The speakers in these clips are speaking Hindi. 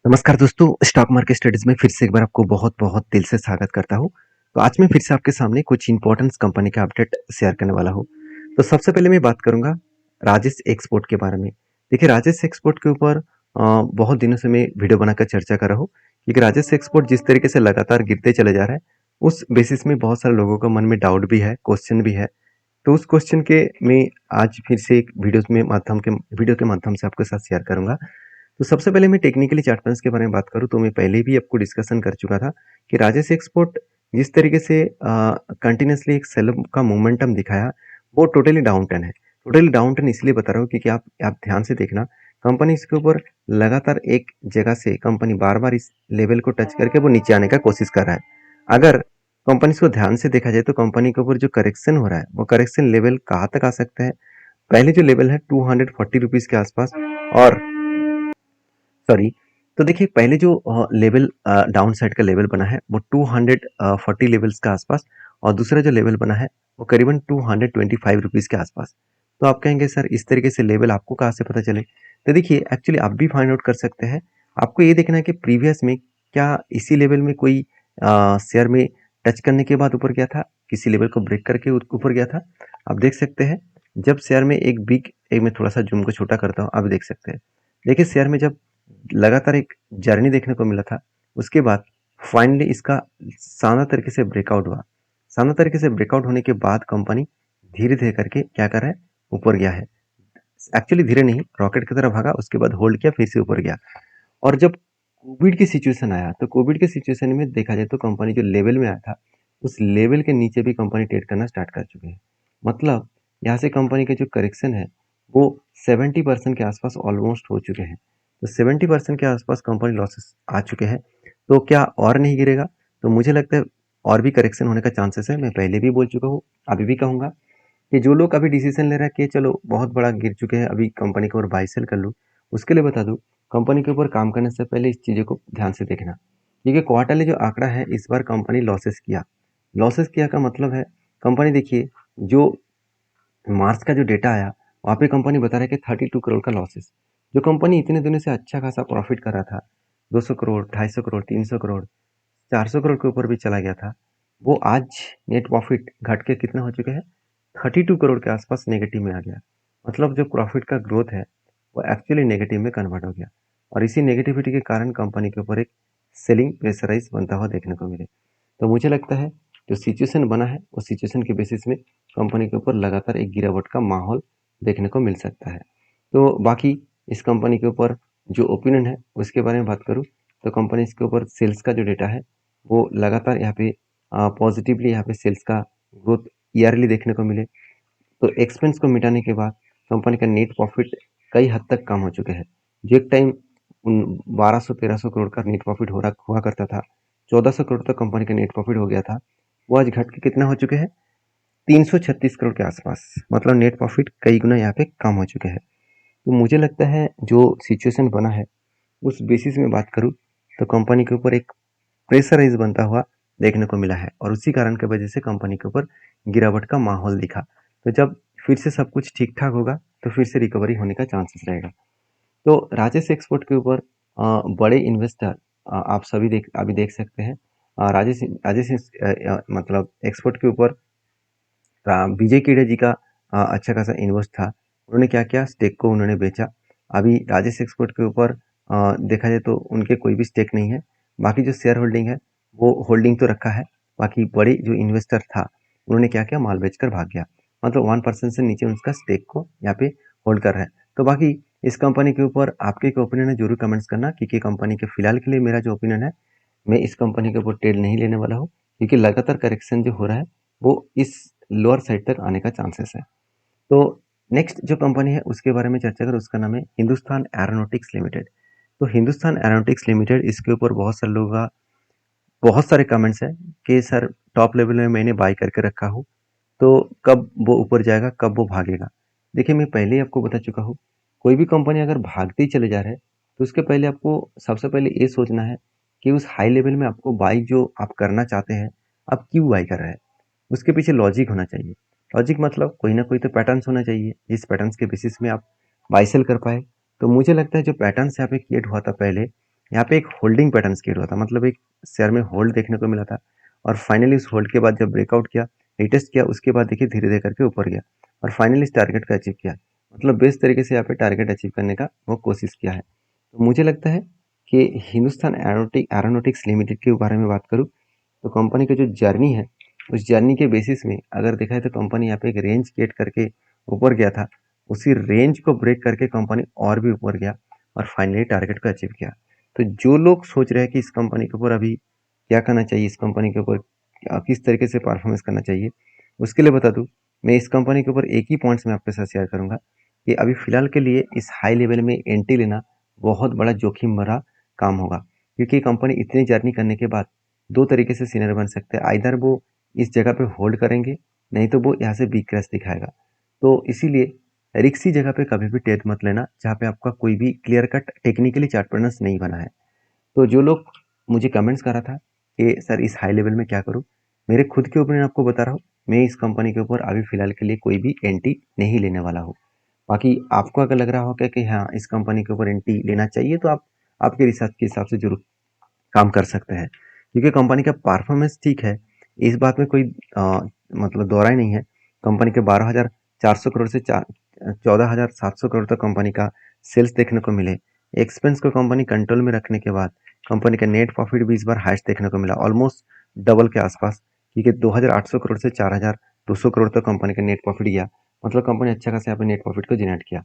नमस्कार दोस्तों, स्टॉक मार्केट स्टडीज में फिर से एक बार आपको बहुत-बहुत दिल से स्वागत करता हूँ। तो आज मैं फिर से आपके सामने कुछ इम्पोर्टेंट कंपनी का अपडेट शेयर करने वाला हूँ। तो सबसे पहले मैं बात करूँगा राजेश एक्सपोर्ट के बारे में। देखिए राजेश एक्सपोर्ट के ऊपर बहुत दिनों से मैं वीडियो बनाकर चर्चा कर रहा हूँ, क्योंकि राजेश एक्सपोर्ट जिस तरीके से लगातार गिरते चले जा रहा है, उस बेसिस में बहुत सारे लोगों के मन में डाउट भी है, क्वेश्चन भी है। तो उस क्वेश्चन के मैं आज फिर से एक वीडियो के माध्यम से आपके साथ शेयर करूँगा। तो सबसे पहले मैं टेक्निकली चार्ट पैटर्न्स के बारे में बात करूँ तो मैं पहले भी आपको डिस्कशन कर चुका था कि राजेश एक्सपोर्ट जिस तरीके से कंटिन्यूसली एक सेल का मोमेंटम दिखाया, वो टोटली डाउन टर्न है। टोटली डाउन टर्न इसलिए बता रहा हूँ क्योंकि आप ध्यान से देखना, कंपनी इसके ऊपर लगातार एक जगह से कंपनी बार बार इस लेवल को टच करके वो नीचे आने का कोशिश कर रहा है। अगर कंपनी को ध्यान से देखा जाए तो कंपनी के ऊपर जो करेक्शन हो रहा है, वो करेक्शन लेवल कहाँ तक आ सकता है। पहले जो लेवल है 240 रुपीज के आसपास, और सॉरी, तो देखिए पहले जो लेवल डाउन साइड का लेवल बना है वो 240 लेवल्स के आसपास, और दूसरा जो लेवल बना है वो करीबन 225 रुपीज के आसपास। तो आप कहेंगे सर इस तरीके से लेवल आपको कहाँ से पता चले। तो देखिए एक्चुअली आप भी फाइंड आउट कर सकते हैं। आपको ये देखना है कि प्रीवियस में क्या इसी लेवल में कोई शेयर में टच करने के बाद ऊपर गया था, किसी लेवल को ब्रेक करके ऊपर गया था। आप देख सकते हैं जब शेयर में एक मैं थोड़ा सा जूम को छोटा करता हूँ, आप देख सकते हैं। देखिए शेयर में जब लगातार एक जर्नी देखने को मिला था, उसके बाद फाइनली इसका शानदार तरीके से ब्रेकआउट हुआ। शानदार तरीके से ब्रेकआउट होने के बाद कंपनी धीरे-धीरे करके क्या कर रहा है, ऊपर गया है। एक्चुअली धीरे नहीं, रॉकेट की तरह भागा, उसके बाद होल्ड किया, फिर से ऊपर गया। और जब कोविड की सिचुएशन आया, तो कोविड के सिचुएशन में देखा जाए तो कंपनी जो लेवल में आया था, उस लेवल के नीचे भी कंपनी ट्रेड करना स्टार्ट कर चुके हैं। मतलब यहाँ से कंपनी का जो करेक्शन है, वो 70% के आसपास ऑलमोस्ट हो चुके हैं। तो 70% के आसपास कंपनी लॉसेस आ चुके हैं। तो क्या और नहीं गिरेगा? तो मुझे लगता है और भी करेक्शन होने का चांसेस है। मैं पहले भी बोल चुका हूँ, अभी भी कहूँगा कि जो लोग अभी डिसीजन ले रहा है कि चलो बहुत बड़ा गिर चुके हैं, अभी कंपनी के ऊपर बाय सेल कर लूँ, उसके लिए बता दूँ, कंपनी के ऊपर काम करने से पहले इस चीज़ों को ध्यान से देखना। क्योंकि क्वार्टरली जो आंकड़ा है, इस बार कंपनी लॉसेस किया। लॉसेस किया का मतलब है, कंपनी देखिए जो मार्च का जो डेटा आया, वहाँ पे कंपनी बता रहा है कि 32 करोड़ का लॉसेस। जो कंपनी इतने दिनों से अच्छा खासा प्रॉफिट कर रहा था, 200 करोड़, 250 करोड़, 300 करोड़, 400 करोड़ के ऊपर भी चला गया था, वो आज नेट प्रॉफिट घट के कितना हो चुके हैं, 32 करोड़ के आसपास नेगेटिव में आ गया। मतलब जो प्रॉफिट का ग्रोथ है, वो एक्चुअली नेगेटिव में कन्वर्ट हो गया, और इसी नेगेटिविटी के कारण कंपनी के ऊपर एक सेलिंग प्रेशराइज बनता हुआ देखने को मिले। तो मुझे लगता है जो सिचुएशन बना है, उस सिचुएशन के बेसिस में कंपनी के ऊपर लगातार एक गिरावट का माहौल देखने को मिल सकता है। तो बाकी इस कंपनी के ऊपर जो ओपिनियन है उसके बारे में बात करूँ, तो कंपनी इसके ऊपर सेल्स का जो डेटा है, वो लगातार यहाँ पे पॉजिटिवली यहाँ पे सेल्स का ग्रोथ ईयरली देखने को मिले। तो एक्सपेंस को मिटाने के बाद कंपनी का नेट प्रॉफिट कई हद तक कम हो चुके हैं। जो एक टाइम 1200-1300 करोड़ का नेट प्रॉफिट हो रहा हुआ करता था, 1400 करोड़ तक कंपनी का नेट प्रॉफिट हो गया था, वो आज घट के कितना हो चुके हैं, 336 करोड़ के आसपास। मतलब नेट प्रॉफिट कई गुना यहाँ पे कम हो चुके हैं। तो मुझे लगता है जो सिचुएशन बना है, उस बेसिस में बात करूँ तो कंपनी के ऊपर एक प्रेशराइज बनता हुआ देखने को मिला है, और उसी कारण की वजह से कंपनी के ऊपर गिरावट का माहौल दिखा। तो जब फिर से सब कुछ ठीक ठाक होगा तो फिर से रिकवरी होने का चांसेस रहेगा। तो राजेश एक्सपोर्ट के ऊपर बड़े इन्वेस्टर आप सभी अभी देख सकते हैं। राजेश राजेश मतलब एक्सपोर्ट के ऊपर विजय केडिया जी का अच्छा खासा इन्वेस्ट था। उन्होंने क्या किया, स्टेक को उन्होंने बेचा। अभी राजेश एक्सपोर्ट के ऊपर देखा जाए तो उनके कोई भी स्टेक नहीं है। बाकी जो शेयर होल्डिंग है, वो होल्डिंग तो रखा है। बाकी बड़े जो इन्वेस्टर था, उन्होंने क्या किया, माल बेचकर भाग गया। मतलब 1% से नीचे उसका स्टेक को यहाँ पे होल्ड कर रहा है। तो बाकी इस कंपनी के ऊपर आपके क्या ओपिनियन है, जरूर कमेंट्स करना, क्योंकि कंपनी के फिलहाल के लिए मेरा जो ओपिनियन है, मैं इस कंपनी के ऊपर ट्रेड नहीं लेने वाला हूँ, क्योंकि लगातार करेक्शन जो हो रहा है वो इस लोअर साइड तक आने का चांसेस है। तो नेक्स्ट जो कंपनी है उसके बारे में चर्चा करें, उसका नाम है हिंदुस्तान एरोनॉटिक्स लिमिटेड। तो हिंदुस्तान एरोनॉटिक्स लिमिटेड, इसके ऊपर बहुत सारे लोगों का बहुत सारे कमेंट्स हैं कि सर टॉप लेवल में मैंने बाय करके रखा हूँ, तो कब वो ऊपर जाएगा, कब वो भागेगा। देखिए मैं पहले ही आपको बता चुका हूँ, कोई भी कंपनी अगर भागते ही चले जा रहे हैं, तो उसके पहले आपको सबसे पहले ये सोचना है कि उस हाई लेवल में आपको बाई जो आप करना चाहते हैं, आप क्यों बाई कर रहे हैं। उसके पीछे लॉजिक होना चाहिए। लॉजिक मतलब कोई ना कोई तो पैटर्न्स होना चाहिए, जिस पैटर्न्स के बेसिस में आप बाई सेल कर पाए। तो मुझे लगता है जो पैटर्न्स यहाँ पे क्रिएट हुआ था पहले, यहाँ पे एक होल्डिंग पैटर्न क्रिएट हुआ था, मतलब एक शेयर में होल्ड देखने को मिला था और फाइनली उस होल्ड के बाद जब ब्रेकआउट किया, रिटेस्ट किया, उसके बाद देखिए धीरे धीरे करके ऊपर गया और फाइनली इस टारगेट को अचीव किया। मतलब बेस्ट तरीके से यहाँ पे टारगेट अचीव करने का वो कोशिश किया है। तो मुझे लगता है कि हिंदुस्तान एरोनॉटिक्स लिमिटेड के बारे में बात करूँ तो कंपनी का जो जर्नी है, उस जर्नी के बेसिस में अगर देखा है तो कंपनी यहाँ पे एक रेंज क्रिएट करके ऊपर गया था। उसी रेंज को ब्रेक करके कंपनी और भी ऊपर गया और फाइनली टारगेट को अचीव किया। तो जो लोग सोच रहे हैं कि इस कंपनी के ऊपर अभी क्या करना चाहिए, इस कंपनी के ऊपर किस तरीके से परफॉर्मेंस करना चाहिए, उसके लिए बता दूं, मैं इस कंपनी के ऊपर एक ही पॉइंट्स में आपके साथ शेयर करूंगा कि अभी फिलहाल के लिए इस हाई लेवल में एंट्री लेना बहुत बड़ा जोखिम भरा काम होगा, क्योंकि कंपनी इतनी जर्नी करने के बाद दो तरीके से सीनर बन सकते हैं। आइदर वो इस जगह पे होल्ड करेंगे, नहीं तो वो यहाँ से बिग क्रैश दिखाएगा। तो इसीलिए रिक्सी जगह पे कभी भी ट्रेड मत लेना जहाँ पे आपका कोई भी clear cut technically chart patterns नहीं बना है। तो जो लोग मुझे कमेंट्स कर रहा था कि सर इस हाई लेवल में क्या करूं, मेरे खुद के ओपिनियन आपको बता रहा हूँ। मैं इस कंपनी के ऊपर अभी फिलहाल के लिए कोई भी एंट्री नहीं लेने वाला हूँ। बाकी आपको अगर लग रहा हो कि हाँ इस कंपनी के ऊपर एंट्री लेना चाहिए, तो आप आपके रिसर्च के हिसाब से जरूर काम कर सकते हैं, क्योंकि कंपनी का परफॉर्मेंस ठीक है, इस बात में कोई मतलब दोहराई नहीं है। कंपनी के 12,400 करोड़ से 14,700 करोड़ तक कंपनी का सेल्स देखने को मिले। एक्सपेंस को कंपनी कंट्रोल में रखने के बाद कंपनी का नेट प्रॉफिट भी इस बार हाईएस्ट देखने को मिला, ऑलमोस्ट डबल के आसपास, क्योंकि 2,800 करोड़ से 4,200 करोड़ तक कंपनी का नेट प्रॉफिट गया। मतलब कंपनी अच्छा खासा यहाँ पे नेट प्रॉफिट को जनरेट किया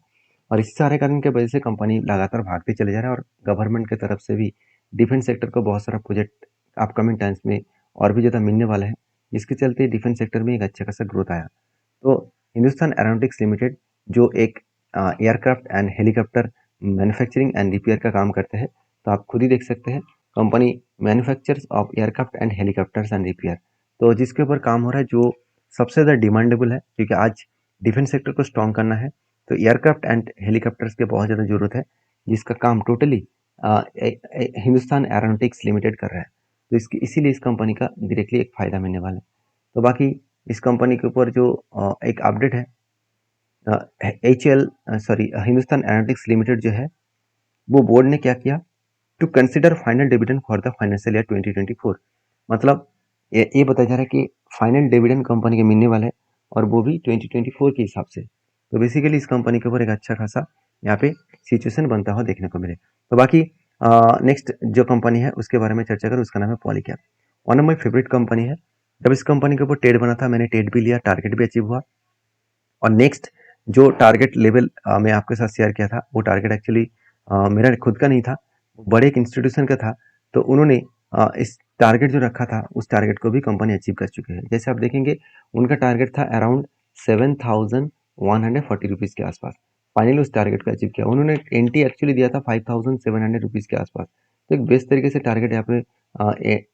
और इस सारे कारण की वजह से कंपनी लगातार भागते चले जा रहा है और गवर्नमेंट की तरफ से भी डिफेंस सेक्टर को बहुत सारा प्रोजेक्ट अपकमिंग टाइम्स में और भी ज़्यादा मिलने वाला है, जिसके चलते डिफेंस सेक्टर में एक अच्छा खासा ग्रोथ आया। तो हिंदुस्तान एरोनॉटिक्स लिमिटेड जो एक aircraft and helicopter manufacturing and repair का काम करते हैं, तो आप खुद ही देख सकते हैं company manufactures of aircraft and helicopters and repair. तो जिसके ऊपर काम हो रहा है जो सबसे ज़्यादा डिमांडेबल है, क्योंकि आज डिफेंस सेक्टर को स्ट्रॉन्ग करना है, तो एयरक्राफ्ट एंड हेलीकॉप्टर्स की बहुत ज़्यादा जरूरत है, जिसका काम टोटली हिंदुस्तान एरोनॉटिक्स लिमिटेड कर रहा है। तो इसकी इसीलिए इस कंपनी का डायरेक्टली एक फ़ायदा मिलने वाला है। तो बाकी इस कंपनी के ऊपर जो एक अपडेट है, हिंदुस्तान एरोनॉटिक्स लिमिटेड जो है, वो बोर्ड ने क्या किया, to consider final dividend for the financial year 2024। मतलब ये बताया जा रहा है कि फाइनल डिविडेंड कंपनी के मिलने वाले हैं और वो भी 2024 के हिसाब से। तो बेसिकली इस कंपनी के ऊपर एक अच्छा खासा यहाँ पे सिचुएशन बनता हुआ देखने को मिले। तो बाकी नेक्स्ट जो कंपनी है उसके बारे में चर्चा करें, उसका नाम है Polycab. One of my favourite company है। जब इस कंपनी के ऊपर ट्रेड बना था, मैंने ट्रेड भी लिया, टारगेट भी अचीव हुआ और नेक्स्ट जो टारगेट लेवल मैं आपके साथ शेयर किया था, वो टारगेट एक्चुअली मेरा खुद का नहीं था, बड़े एक इंस्टीट्यूशन का था। तो उन्होंने इस टारगेट जो रखा था, उस टारगेट को भी कंपनी अचीव कर चुके हैं। जैसे आप देखेंगे उनका टारगेट था अराउंड 7,140 रुपीज़ के आसपास। फाइनली उस टारगेट को अचीव किया। उन्होंने एंट्री एक्चुअली दिया था 5,700 रुपीज़ के आसपास। तो एक बेस्ट तरीके से टारगेट यहाँ पे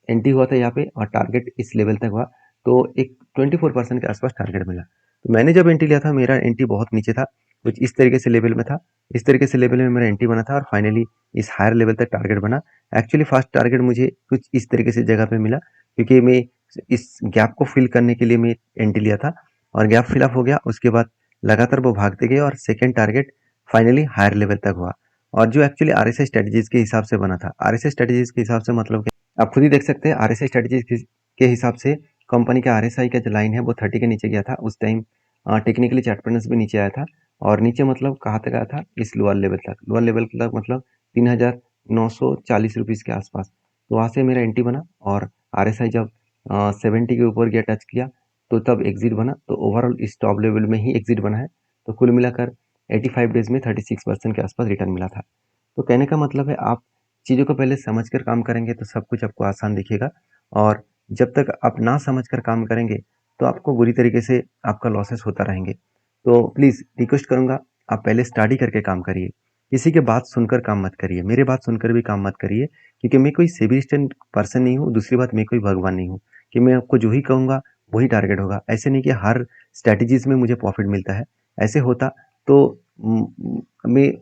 एंट्री हुआ था यहाँ पे और टारगेट इस लेवल तक हुआ। तो एक 24% के आसपास टारगेट मिला। तो मैंने जब एंट्री लिया था, मेरा एंट्री बहुत नीचे था, कुछ इस तरीके से लेवल में था। इस तरीके से लेवल में मेरा एंट्री बना था और फाइनली इस हायर लेवल तक टारगेट बना। एक्चुअली फर्स्ट टारगेट मुझे कुछ इस तरीके से जगह पे मिला, क्योंकि मैं इस गैप को फिल करने के लिए मैं एंट्री लिया था और गैप फिल अप हो गया। उसके बाद लगातार वो भागते गए और second target finally higher level तक हुआ। और जो एक्चुअली आरएसआई स्ट्रेटजीज के हिसाब से बना था, आरएसआई स्ट्रेटजीज के हिसाब से मतलब आप खुद ही देख सकते हैं, आरएसआई स्ट्रेटजीज के हिसाब से कंपनी का आरएसआई का जो लाइन है वो 30 के नीचे गया था उस टाइम। टेक्निकली चार्ट पैटर्न्स भी नीचे आया था और नीचे मतलब कहाँ तक आया था, इस लोअर लेवल तक। लोअर लेवल तक मतलब 3,940 रुपीज़ के आसपास। तो वहाँ से मेरा एंट्री बना और आरएसआई जब 70 के ऊपर गया, टच किया, तो तब एग्जिट बना। तो ओवरऑल इस टॉप लेवल में ही एग्जिट बना है। तो कुल मिलाकर 85 डेज में 36% के आसपास रिटर्न मिला था। तो कहने का मतलब है, आप चीज़ों को पहले समझ कर काम करेंगे तो सब कुछ आपको आसान दिखेगा, और जब तक आप ना समझ कर काम करेंगे तो आपको बुरी तरीके से आपका लॉसेस होता रहेंगे। तो प्लीज़ रिक्वेस्ट करूँगा, आप पहले स्टडी करके काम करिए। किसी की बात सुनकर काम मत करिए, मेरे बात सुनकर भी काम मत करिए, क्योंकि मैं कोई सेबी रजिस्टर्ड पर्सन नहीं हूँ। दूसरी बात, मैं कोई भगवान नहीं हूँ कि मैं आपको जो ही कहूँगा वही टारगेट होगा। ऐसे नहीं कि हर स्ट्रैटेजीज़ में मुझे प्रॉफिट मिलता है। ऐसे होता तो मैं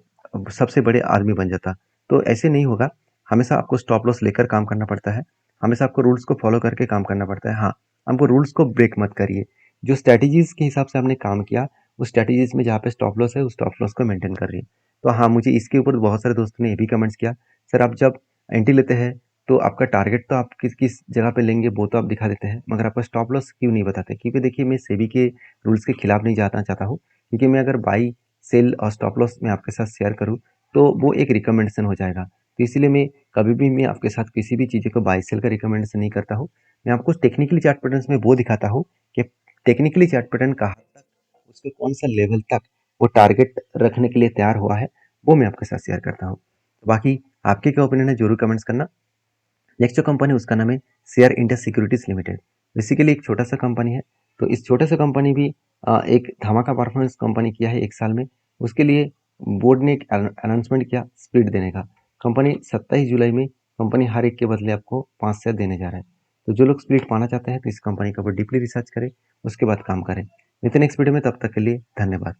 सबसे बड़े आदमी बन जाता। तो ऐसे नहीं होगा। हमेशा आपको स्टॉप लॉस लेकर काम करना पड़ता है। हमेशा आपको रूल्स को फॉलो करके काम करना पड़ता है। हाँ, हमको रूल्स को ब्रेक मत करिए। जो स्ट्रैटेजीज़ के हिसाब से आपने काम किया, उस स्ट्रैटेजीज़ में जहाँ पे स्टॉप लॉस है, उस स्टॉप लॉस को मेंटेन करिए। तो हाँ, मुझे इसके ऊपर बहुत सारे दोस्तों ने ये भी कमेंट्स किया, सर आप जब एंट्री लेते हैं तो आपका टारगेट तो आप किस किस जगह पे लेंगे वो तो आप दिखा देते हैं, मगर आपका स्टॉप लॉस क्यों नहीं बताते? क्योंकि देखिए मैं सेबी के रूल्स के खिलाफ नहीं जाना चाहता हूँ, क्योंकि मैं अगर बाई सेल और स्टॉप लॉस मैं आपके साथ शेयर करूँ तो वो एक रिकमेंडेशन हो जाएगा। तो इसीलिए मैं कभी भी मैं आपके साथ किसी भी चीज़ को बाई सेल का रिकमेंडेशन नहीं करता हूँ। मैं आपको टेक्निकली चार्ट पैटर्न्स में वो दिखाता हूँ कि टेक्निकली चार्ट पैटर्न कहाँ तक, उसके कौन सा लेवल तक वो टारगेट रखने के लिए तैयार हुआ है, वो मैं आपके साथ शेयर करता हूँ। बाकी आपके क्या ओपिनियन है जरूर कमेंट्स करना। नेक्स्ट जो कंपनी है उसका नाम है share India securities limited. Basically एक छोटा सा कंपनी है, तो इस छोटे सा कंपनी भी एक धमाका परफॉर्मेंस कंपनी किया है एक साल में। उसके लिए बोर्ड ने एक अनाउंसमेंट किया स्प्लिट देने का। कंपनी 27 जुलाई में कंपनी हर एक के बदले आपको 5 शेयर देने जा रहा है। तो जो लोग स्प्लिट पाना चाहते हैं तो इस कंपनी के ऊपर डीपली रिसर्च करें, उसके बाद काम करें। मिलते हैं नेक्स्ट वीडियो में, तब तक के लिए धन्यवाद।